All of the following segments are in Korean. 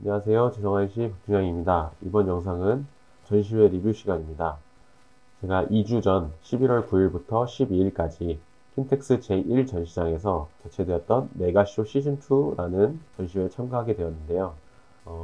안녕하세요. 지성환씨 박준영입니다. 이번 영상은 전시회 리뷰 시간입니다. 제가 2주 전 11월 9일부터 12일까지 킨텍스 제1 전시장에서 개최되었던 메가쇼 시즌2라는 전시회에 참가하게 되었는데요.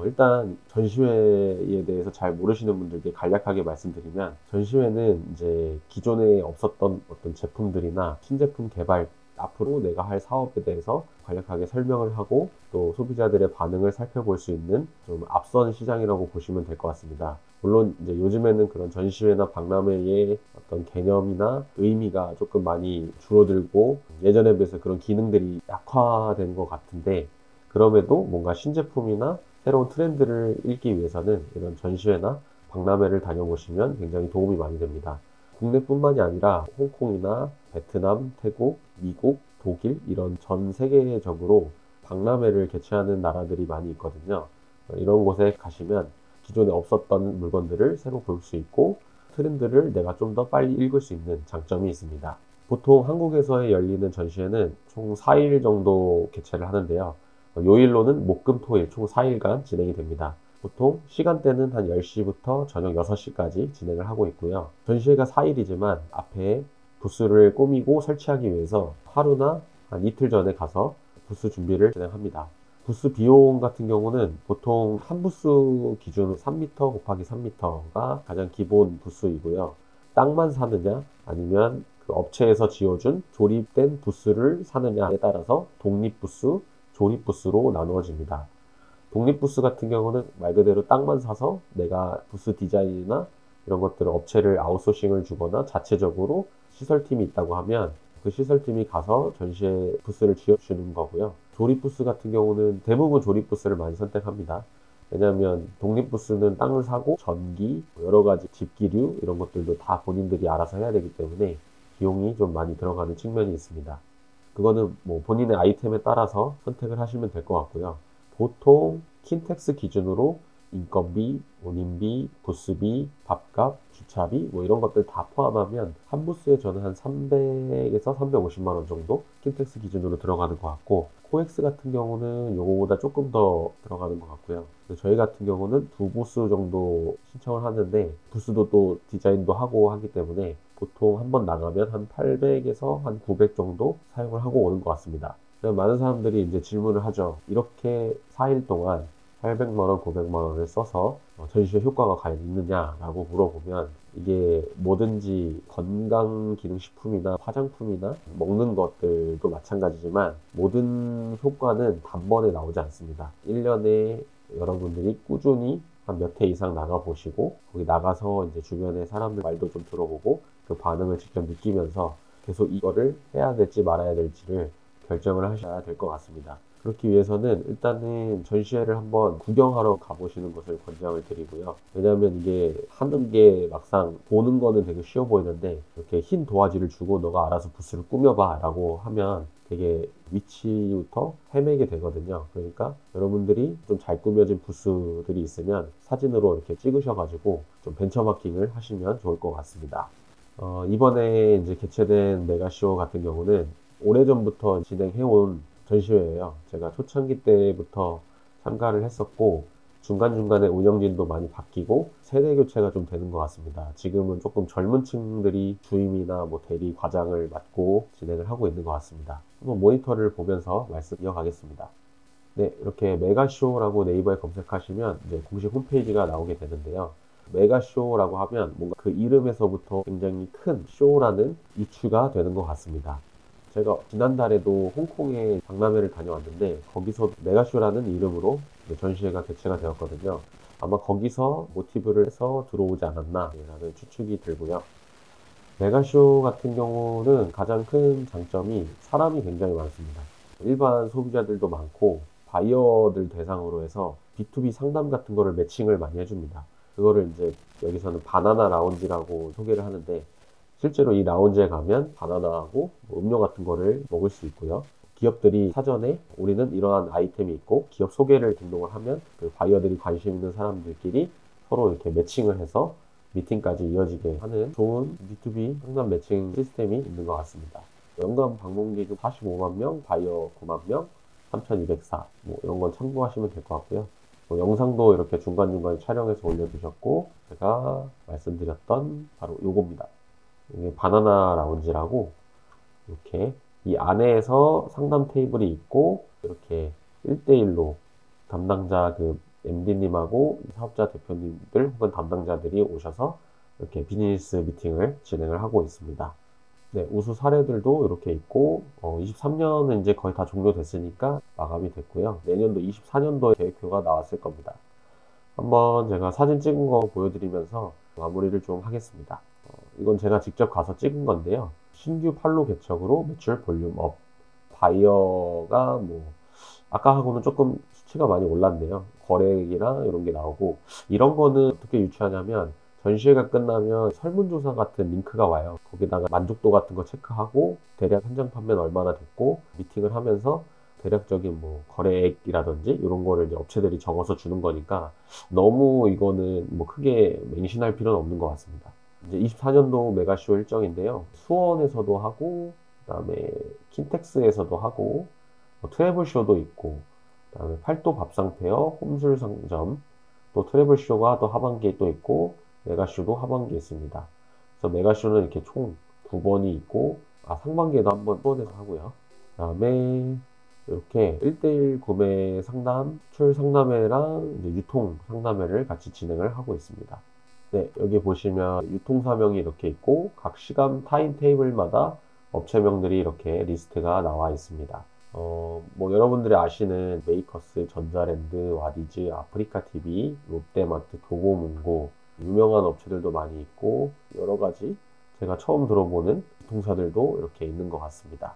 일단 전시회에 대해서 잘 모르시는 분들께 간략하게 말씀드리면, 전시회는 이제 기존에 없었던 어떤 제품들이나 신제품 개발, 앞으로 내가 할 사업에 대해서 간략하게 설명을 하고 또 소비자들의 반응을 살펴볼 수 있는 좀 앞선 시장이라고 보시면 될 것 같습니다. 물론 이제 요즘에는 그런 전시회나 박람회의 어떤 개념이나 의미가 조금 많이 줄어들고 예전에 비해서 그런 기능들이 약화된 것 같은데, 그럼에도 뭔가 신제품이나 새로운 트렌드를 읽기 위해서는 이런 전시회나 박람회를 다녀보시면 굉장히 도움이 많이 됩니다. 국내뿐만이 아니라 홍콩이나 베트남, 태국, 미국, 독일 이런 전 세계적으로 박람회를 개최하는 나라들이 많이 있거든요. 이런 곳에 가시면 기존에 없었던 물건들을 새로 볼 수 있고 트렌드를 내가 좀 더 빨리 읽을 수 있는 장점이 있습니다. 보통 한국에서 열리는 전시회는 총 4일 정도 개최를 하는데요. 요일로는 목, 금, 토일 총 4일간 진행이 됩니다. 보통 시간대는 한 10시부터 저녁 6시까지 진행을 하고 있고요. 전시회가 4일이지만 앞에 부스를 꾸미고 설치하기 위해서 하루나 한 이틀 전에 가서 부스 준비를 진행합니다. 부스 비용 같은 경우는 보통 한 부스 기준 3m 곱하기 3m가 가장 기본 부스이고요. 땅만 사느냐 아니면 그 업체에서 지어준 조립된 부스를 사느냐에 따라서 독립부스, 조립부스로 나누어집니다. 독립부스 같은 경우는 말 그대로 땅만 사서 내가 부스 디자인이나 이런 것들을 업체를 아웃소싱을 주거나 자체적으로 시설팀이 있다고 하면 그 시설팀이 가서 전시회 부스를 지어주는 거고요. 조립부스 같은 경우는 대부분 조립부스를 많이 선택합니다. 왜냐하면 독립부스는 땅을 사고 전기, 여러 가지 집기류 이런 것들도 다 본인들이 알아서 해야 되기 때문에 비용이 좀 많이 들어가는 측면이 있습니다. 그거는 뭐 본인의 아이템에 따라서 선택을 하시면 될 것 같고요. 보통 킨텍스 기준으로 인건비, 운임비, 부스비, 밥값, 주차비 뭐 이런 것들 다 포함하면 한 부스에 저는 한 300에서 350만 원 정도 킨텍스 기준으로 들어가는 것 같고, 코엑스 같은 경우는 요거보다 조금 더 들어가는 것 같고요. 저희 같은 경우는 두 부스 정도 신청을 하는데 부스도 또 디자인도 하고 하기 때문에 보통 한번 나가면 한 800에서 한 900 정도 사용을 하고 오는 것 같습니다. 많은 사람들이 이제 질문을 하죠. 이렇게 4일 동안 800만 원, 900만 원을 써서 전시회 효과가 과연 있느냐라고 물어보면, 이게 뭐든지 건강기능식품이나 화장품이나 먹는 것들도 마찬가지지만 모든 효과는 단번에 나오지 않습니다. 1년에 여러분들이 꾸준히 한 몇 회 이상 나가보시고 거기 나가서 이제 주변의 사람들 말도 좀 들어보고 그 반응을 직접 느끼면서 계속 이거를 해야 될지 말아야 될지를 결정을 하셔야 될 것 같습니다. 그렇기 위해서는 일단은 전시회를 한번 구경하러 가보시는 것을 권장을 드리고요. 왜냐하면 이게 하는 게 막상 보는 거는 되게 쉬워 보이는데 이렇게 흰 도화지를 주고 너가 알아서 부스를 꾸며봐 라고 하면 되게 위치부터 헤매게 되거든요. 그러니까 여러분들이 좀 잘 꾸며진 부스들이 있으면 사진으로 이렇게 찍으셔가지고 좀 벤처마킹을 하시면 좋을 것 같습니다. 이번에 이제 개최된 메가쇼 같은 경우는 오래전부터 진행해온 전시회예요. 제가 초창기 때부터 참가를 했었고 중간중간에 운영진도 많이 바뀌고 세대 교체가 좀 되는 것 같습니다. 지금은 조금 젊은 층들이 주임이나 뭐 대리 과장을 맡고 진행을 하고 있는 것 같습니다. 한번 모니터를 보면서 말씀 이어가겠습니다. 네, 이렇게 메가쇼라고 네이버에 검색하시면 이제 공식 홈페이지가 나오게 되는데요. 메가쇼라고 하면 뭔가 그 이름에서부터 굉장히 큰 쇼라는 유추가 되는 것 같습니다. 제가 지난달에도 홍콩에 박람회를 다녀왔는데 거기서 메가쇼라는 이름으로 전시회가 개최가 되었거든요. 아마 거기서 모티브를 해서 들어오지 않았나라는 추측이 들고요. 메가쇼 같은 경우는 가장 큰 장점이 사람이 굉장히 많습니다. 일반 소비자들도 많고 바이어들 대상으로 해서 B2B 상담 같은 거를 매칭을 많이 해줍니다. 그거를 이제 여기서는 바나나 라운지라고 소개를 하는데, 실제로 이 라운지에 가면 바나나하고 뭐 음료 같은 거를 먹을 수 있고요. 기업들이 사전에 우리는 이러한 아이템이 있고 기업 소개를 등록을 하면 그 바이어들이 관심 있는 사람들끼리 서로 이렇게 매칭을 해서 미팅까지 이어지게 하는 좋은 B2B 상담 매칭 시스템이 있는 것 같습니다. 연간 방문 기준 45만 명, 바이어 9만 명, 3,204, 뭐 이런 건 참고하시면 될 것 같고요. 영상도 이렇게 중간중간 촬영해서 올려주셨고, 제가 말씀드렸던 바로 요겁니다. 이게 바나나 라운지라고, 이렇게 이 안에서 상담 테이블이 있고, 이렇게 1대1로 담당자 MD님하고 사업자 대표님들 혹은 담당자들이 오셔서 이렇게 비즈니스 미팅을 진행을 하고 있습니다. 네, 우수 사례들도 이렇게 있고, 23년은 이제 거의 다 종료됐으니까 마감이 됐고요. 내년도 24년도에 계획표가 나왔을 겁니다. 한번 제가 사진 찍은 거 보여드리면서 마무리를 좀 하겠습니다. 이건 제가 직접 가서 찍은 건데요. 신규 판로 개척으로 매출 볼륨 업. 바이어가 아까하고는 조금 수치가 많이 올랐네요. 거래액이나 이런 게 나오고, 이런 거는 어떻게 유추하냐면, 전시회가 끝나면 설문조사 같은 링크가 와요. 거기다가 만족도 같은 거 체크하고, 대략 현장 판매는 얼마나 됐고, 미팅을 하면서 대략적인 거래액이라든지 이런 거를 이제 업체들이 적어서 주는 거니까, 너무 이거는 크게 맹신할 필요는 없는 것 같습니다. 이제 24년도 메가쇼 일정인데요. 수원에서도 하고, 그다음에 킨텍스에서도 하고, 트래블쇼도 있고, 그다음에 팔도 밥상페어, 홈술 상점, 또 트래블쇼가 또 하반기에 또 있고, 메가쇼도 하반기에 있습니다. 그래서 메가쇼는 이렇게 총 2번이 있고, 상반기에도 한번 수원에서 하고요. 그다음에 이렇게 1대1 구매 상담, 출 상담회랑 이제 유통 상담회를 같이 진행을 하고 있습니다. 네, 여기 보시면 유통 사명이 이렇게 있고, 각 시간 타임 테이블마다 업체명들이 이렇게 리스트가 나와 있습니다. 여러분들이 아시는 메이커스, 전자랜드, 와디즈, 아프리카TV, 롯데마트, 교보문고, 유명한 업체들도 많이 있고, 여러 가지 제가 처음 들어보는 유통사들도 이렇게 있는 것 같습니다.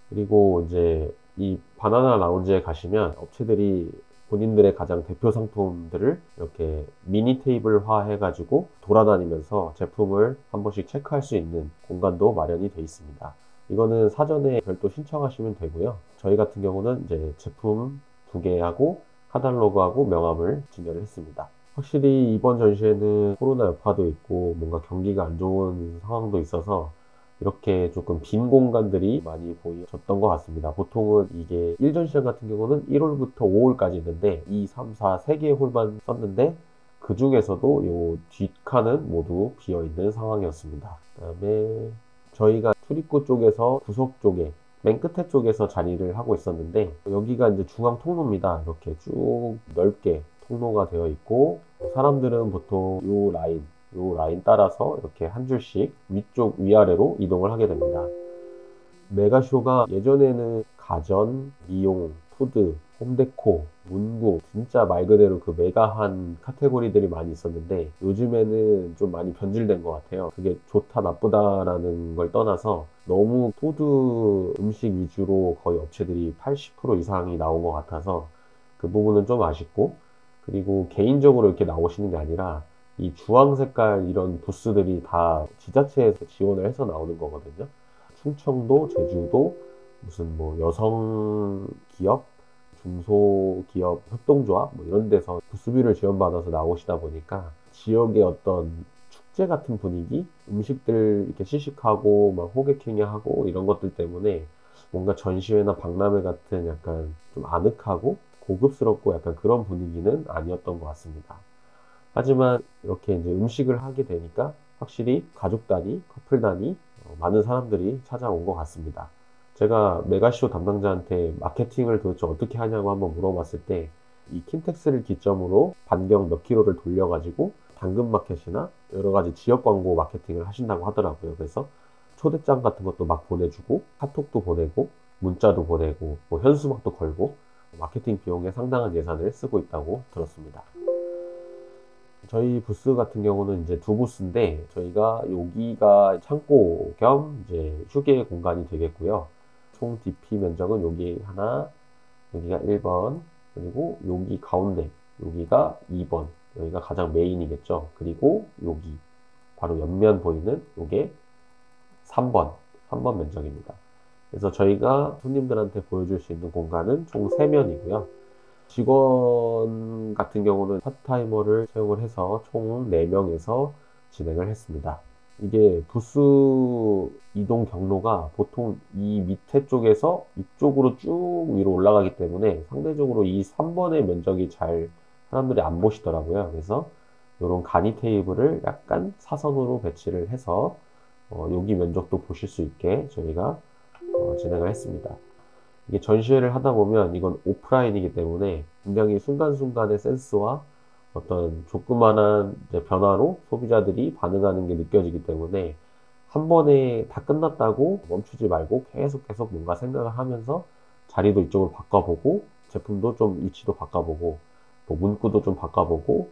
그리고 이제 이 바나나 라운지에 가시면 업체들이 본인들의 가장 대표 상품들을 이렇게 미니 테이블화 해가지고 돌아다니면서 제품을 한 번씩 체크할 수 있는 공간도 마련이 되어 있습니다. 이거는 사전에 별도 신청하시면 되고요. 저희 같은 경우는 이제 제품 2개하고 카탈로그하고 명함을 진열을 했습니다. 확실히 이번 전시회는 코로나 여파도 있고 뭔가 경기가 안 좋은 상황도 있어서 이렇게 조금 빈 공간들이 많이 보여졌던 것 같습니다. 보통은 이게 1전시장 같은 경우는 1홀부터 5홀까지 있는데 2, 3, 4, 3개의 홀만 썼는데 그 중에서도 요 뒷칸은 모두 비어있는 상황이었습니다. 그 다음에 저희가 출입구 쪽에서 구석 쪽에 맨 끝에 쪽에서 자리를 하고 있었는데 여기가 이제 중앙 통로입니다. 이렇게 쭉 넓게 통로가 되어 있고 사람들은 보통 요 라인 따라서 이렇게 한 줄씩 위쪽 위아래로 이동을 하게 됩니다. 메가쇼가 예전에는 가전, 미용, 푸드, 홈데코, 문구 진짜 말 그대로 그 메가한 카테고리들이 많이 있었는데 요즘에는 좀 많이 변질된 것 같아요. 그게 좋다 나쁘다라는 걸 떠나서 너무 푸드 음식 위주로 거의 업체들이 80% 이상이 나온 것 같아서 그 부분은 좀 아쉽고 그리고 개인적으로 이렇게 나오시는 게 아니라 이 주황 색깔 이런 부스들이 다 지자체에서 지원을 해서 나오는 거거든요. 충청도, 제주도, 무슨 여성 기업, 중소기업 협동조합 이런 데서 부스비를 지원받아서 나오시다 보니까 지역의 어떤 축제 같은 분위기, 음식들 이렇게 시식하고 막 호객행위하고 이런 것들 때문에 뭔가 전시회나 박람회 같은 약간 좀 아늑하고 고급스럽고 약간 그런 분위기는 아니었던 것 같습니다. 하지만 이렇게 이제 음식을 하게 되니까 확실히 가족 단위, 커플 단위 많은 사람들이 찾아온 것 같습니다. 제가 메가쇼 담당자한테 마케팅을 도대체 어떻게 하냐고 한번 물어봤을 때 이 킨텍스를 기점으로 반경 몇 킬로를 돌려가지고 당근마켓이나 여러 가지 지역 광고 마케팅을 하신다고 하더라고요. 그래서 초대장 같은 것도 막 보내주고 카톡도 보내고 문자도 보내고 현수막도 걸고 마케팅 비용에 상당한 예산을 쓰고 있다고 들었습니다. 저희 부스 같은 경우는 이제 2부스인데 저희가 여기가 창고 겸 이제 휴게 공간이 되겠고요. 총 DP 면적은 여기 하나, 여기가 1번, 그리고 여기 가운데 여기가 2번, 여기가 가장 메인이겠죠. 그리고 여기 바로 옆면 보이는 요게 3번 면적입니다. 그래서 저희가 손님들한테 보여줄 수 있는 공간은 총 3면이고요. 직원 같은 경우는 파트타이머를 채용을 해서 총 4명에서 진행을 했습니다. 이게 부스 이동 경로가 보통 이 밑에 쪽에서 이쪽으로 쭉 위로 올라가기 때문에 상대적으로 이 3번의 면적이 잘 사람들이 안 보시더라고요. 그래서 이런 간이 테이블을 약간 사선으로 배치를 해서 여기 면적도 보실 수 있게 저희가 진행을 했습니다. 이게 전시회를 하다 보면 이건 오프라인이기 때문에 굉장히 순간순간의 센스와 어떤 조그만한 변화로 소비자들이 반응하는 게 느껴지기 때문에 한 번에 다 끝났다고 멈추지 말고 계속 뭔가 생각을 하면서 자리도 이쪽으로 바꿔보고 제품도 좀 위치도 바꿔보고 뭐 문구도 좀 바꿔보고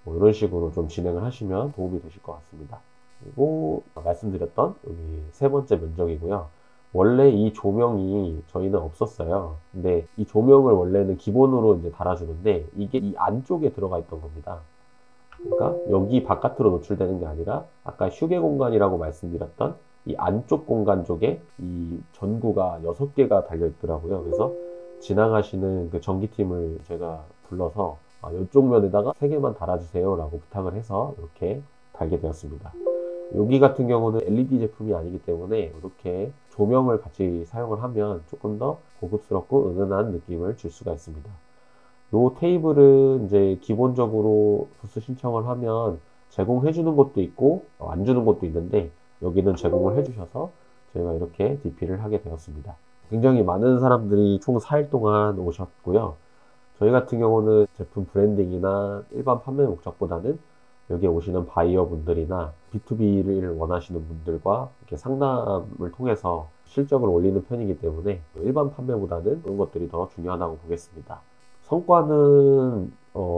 뭐 이런 식으로 좀 진행을 하시면 도움이 되실 것 같습니다. 그리고 말씀드렸던 여기 세 번째 면적이고요. 원래 이 조명이 저희는 없었어요. 근데 이 조명을 원래는 기본으로 이제 달아주는데 이게 이 안쪽에 들어가 있던 겁니다. 그러니까 여기 바깥으로 노출되는 게 아니라 아까 휴게 공간이라고 말씀드렸던 이 안쪽 공간 쪽에 이 전구가 6개가 달려 있더라고요. 그래서 지나가시는 그 전기팀을 제가 불러서 이쪽 면에다가 3개만 달아주세요 라고 부탁을 해서 이렇게 달게 되었습니다. 여기 같은 경우는 LED 제품이 아니기 때문에 이렇게 조명을 같이 사용을 하면 조금 더 고급스럽고 은은한 느낌을 줄 수가 있습니다. 요 테이블은 이제 기본적으로 부스 신청을 하면 제공해 주는 것도 있고 안 주는 것도 있는데 여기는 제공을 해 주셔서 저희가 이렇게 DP를 하게 되었습니다. 굉장히 많은 사람들이 총 4일 동안 오셨고요. 저희 같은 경우는 제품 브랜딩이나 일반 판매 목적보다는 여기에 오시는 바이어 분들이나 B2B를 원하시는 분들과 이렇게 상담을 통해서 실적을 올리는 편이기 때문에 일반 판매보다는 그런 것들이 더 중요하다고 보겠습니다. 성과는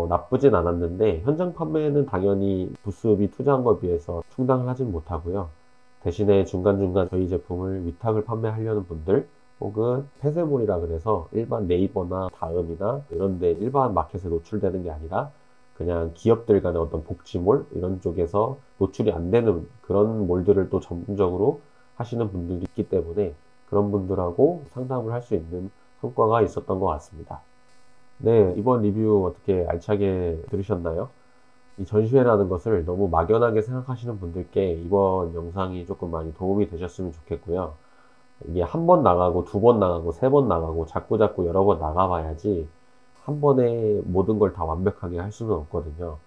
나쁘진 않았는데 현장 판매는 당연히 부스비 투자한 것에 비해서 충당을 하진 못하고요. 대신에 중간중간 저희 제품을 위탁을 판매하려는 분들 혹은 폐쇄몰이라 그래서 일반 네이버나 다음이나 이런 데 일반 마켓에 노출되는 게 아니라 그냥 기업들 간의 어떤 복지몰 이런 쪽에서 노출이 안 되는 그런 몰들을 또 전문적으로 하시는 분들이 있기 때문에 그런 분들하고 상담을 할 수 있는 성과가 있었던 것 같습니다. 네, 이번 리뷰 어떻게 알차게 들으셨나요? 이 전시회라는 것을 너무 막연하게 생각하시는 분들께 이번 영상이 조금 많이 도움이 되셨으면 좋겠고요. 이게 한 번 나가고 두 번 나가고 세 번 나가고 자꾸 여러 번 나가봐야지 한 번에 모든 걸 다 완벽하게 할 수는 없거든요.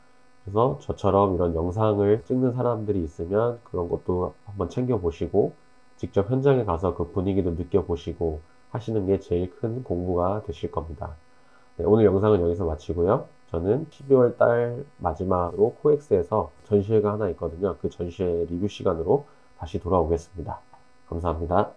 그래서 저처럼 이런 영상을 찍는 사람들이 있으면 그런 것도 한번 챙겨보시고 직접 현장에 가서 그 분위기도 느껴보시고 하시는 게 제일 큰 공부가 되실 겁니다. 네, 오늘 영상은 여기서 마치고요. 저는 12월 달 마지막으로 코엑스에서 전시회가 하나 있거든요. 그 전시회 리뷰 시간으로 다시 돌아오겠습니다. 감사합니다.